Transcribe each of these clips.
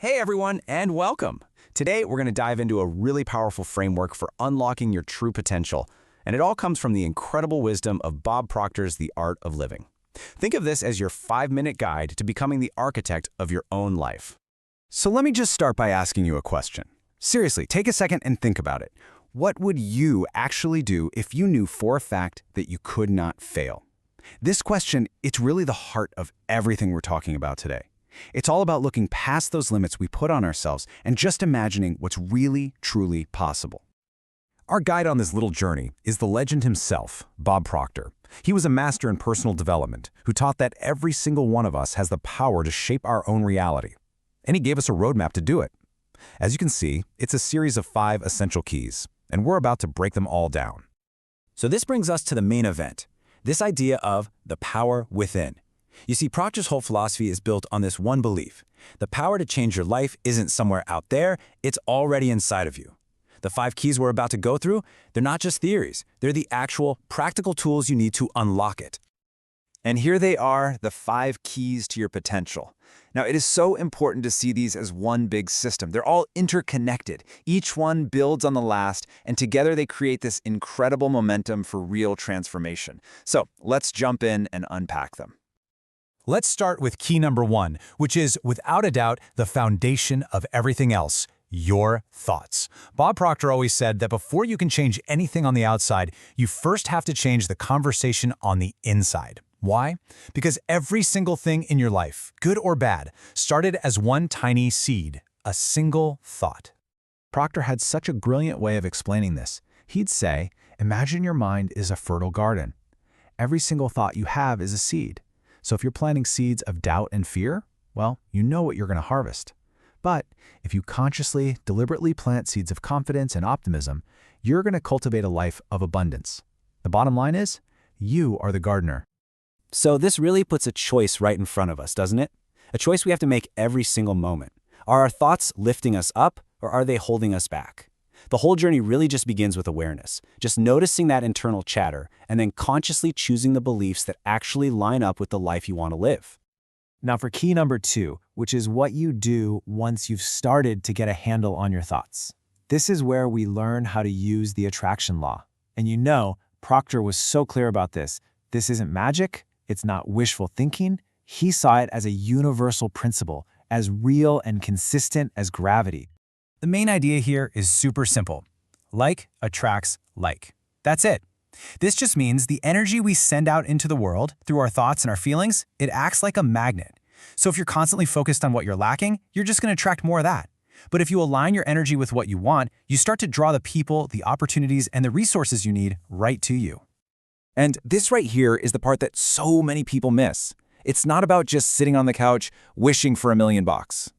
Hey everyone, and welcome. Today we're going to dive into a really powerful framework for unlocking your true potential, and it all comes from the incredible wisdom of Bob Proctor's The Art of Living. Think of this as your 5-minute guide to becoming the architect of your own life. So let me just start by asking you a question. Seriously, take a second and think about it. What would you actually do if you knew for a fact that you could not fail? This question, it's really the heart of everything we're talking about today. It's all about looking past those limits we put on ourselves and just imagining what's really, truly possible. Our guide on this little journey is the legend himself, Bob Proctor. He was a master in personal development who taught that every single one of us has the power to shape our own reality. And he gave us a roadmap to do it. As you can see, it's a series of 5 essential keys, and we're about to break them all down. So this brings us to the main event, this idea of the power within. You see, Proctor's whole philosophy is built on this one belief. The power to change your life isn't somewhere out there, it's already inside of you. The 5 keys we're about to go through, they're not just theories, they're the actual practical tools you need to unlock it. And here they are, the 5 keys to your potential. Now, it is so important to see these as one big system. They're all interconnected. Each one builds on the last, and together they create this incredible momentum for real transformation. So let's jump in and unpack them. Let's start with key number 1, which is, without a doubt, the foundation of everything else, your thoughts. Bob Proctor always said that before you can change anything on the outside, you first have to change the conversation on the inside. Why? Because every single thing in your life, good or bad, started as one tiny seed, a single thought. Proctor had such a brilliant way of explaining this. He'd say, imagine your mind is a fertile garden. Every single thought you have is a seed. So if you're planting seeds of doubt and fear, well, you know what you're going to harvest. But if you consciously, deliberately plant seeds of confidence and optimism, you're going to cultivate a life of abundance. The bottom line is, you are the gardener. So this really puts a choice right in front of us, doesn't it? A choice we have to make every single moment. Are our thoughts lifting us up, or are they holding us back? The whole journey really just begins with awareness, just noticing that internal chatter, and then consciously choosing the beliefs that actually line up with the life you want to live. Now for key number 2, which is what you do once you've started to get a handle on your thoughts. This is where we learn how to use the attraction law. And you know, Proctor was so clear about this. This isn't magic, it's not wishful thinking. He saw it as a universal principle, as real and consistent as gravity. The main idea here is super simple. Like attracts like. That's it. This just means the energy we send out into the world through our thoughts and our feelings, it acts like a magnet. So if you're constantly focused on what you're lacking, you're just going to attract more of that. But if you align your energy with what you want, you start to draw the people, the opportunities, and the resources you need right to you. And this right here is the part that so many people miss. It's not about just sitting on the couch wishing for $1 million.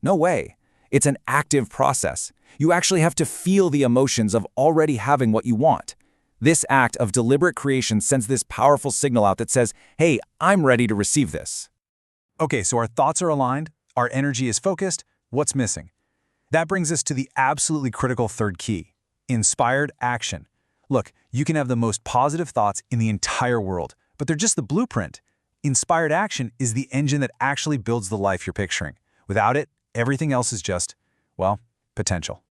No way. It's an active process. You actually have to feel the emotions of already having what you want. This act of deliberate creation sends this powerful signal out that says, hey, I'm ready to receive this. Okay, so our thoughts are aligned, our energy is focused, what's missing? That brings us to the absolutely critical 3rd key, inspired action. Look, you can have the most positive thoughts in the entire world, but they're just the blueprint. Inspired action is the engine that actually builds the life you're picturing. Without it, everything else is just, well, potential.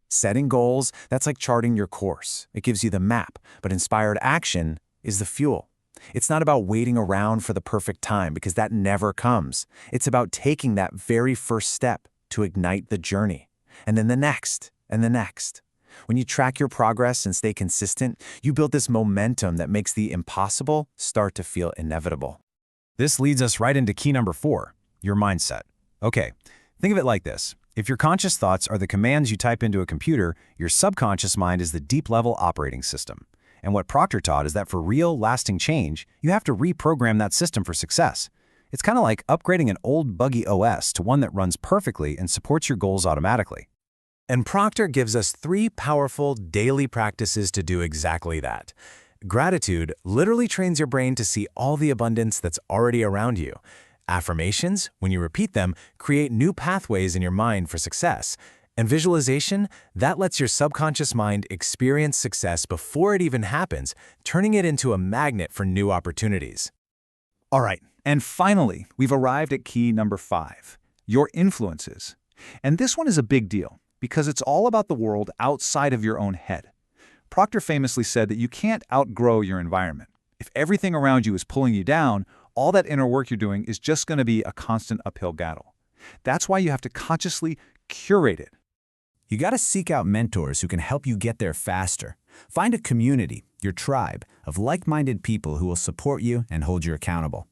Setting goals, that's like charting your course. It gives you the map, but inspired action is the fuel. It's not about waiting around for the perfect time because that never comes. It's about taking that very first step to ignite the journey, and then the next, and the next. When you track your progress and stay consistent, you build this momentum that makes the impossible start to feel inevitable. This leads us right into key number 4, your mindset. Okay, think of it like this. If your conscious thoughts are the commands you type into a computer, your subconscious mind is the deep-level operating system. And what Proctor taught is that for real, lasting change, you have to reprogram that system for success. It's kind of like upgrading an old buggy OS to one that runs perfectly and supports your goals automatically. And Proctor gives us 3 powerful daily practices to do exactly that. Gratitude literally trains your brain to see all the abundance that's already around you. Affirmations, when you repeat them, create new pathways in your mind for success. And visualization, that lets your subconscious mind experience success before it even happens, turning it into a magnet for new opportunities. All right, and finally, we've arrived at key number 5, your influences. And this one is a big deal because it's all about the world outside of your own head. Proctor famously said that you can't outgrow your environment. If everything around you is pulling you down, all that inner work you're doing is just going to be a constant uphill battle. That's why you have to consciously curate it. You got to seek out mentors who can help you get there faster. Find a community, your tribe, of like-minded people who will support you and hold you accountable.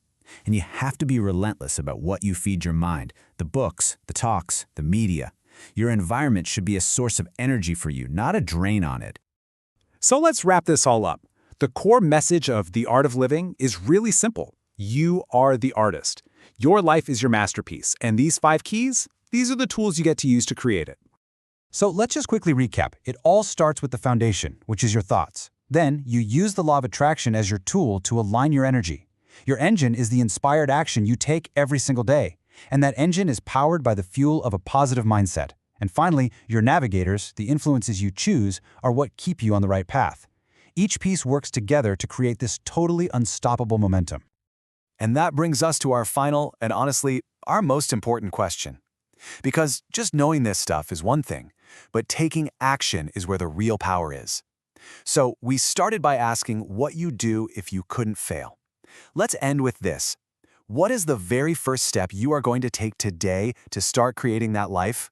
And you have to be relentless about what you feed your mind, the books, the talks, the media. Your environment should be a source of energy for you, not a drain on it. So let's wrap this all up. The core message of The Art of Living is really simple. You are the artist. Your life is your masterpiece, and these 5 keys, these are the tools you get to use to create it. So let's just quickly recap. It all starts with the foundation, which is your thoughts. Then you use the law of attraction as your tool to align your energy. Your engine is the inspired action you take every single day, and that engine is powered by the fuel of a positive mindset. And finally, your navigators, the influences you choose, are what keep you on the right path. Each piece works together to create this totally unstoppable momentum. And that brings us to our final and honestly, our most important question. Because just knowing this stuff is one thing, but taking action is where the real power is. So we started by asking what you do if you couldn't fail. Let's end with this. What is the very first step you are going to take today to start creating that life?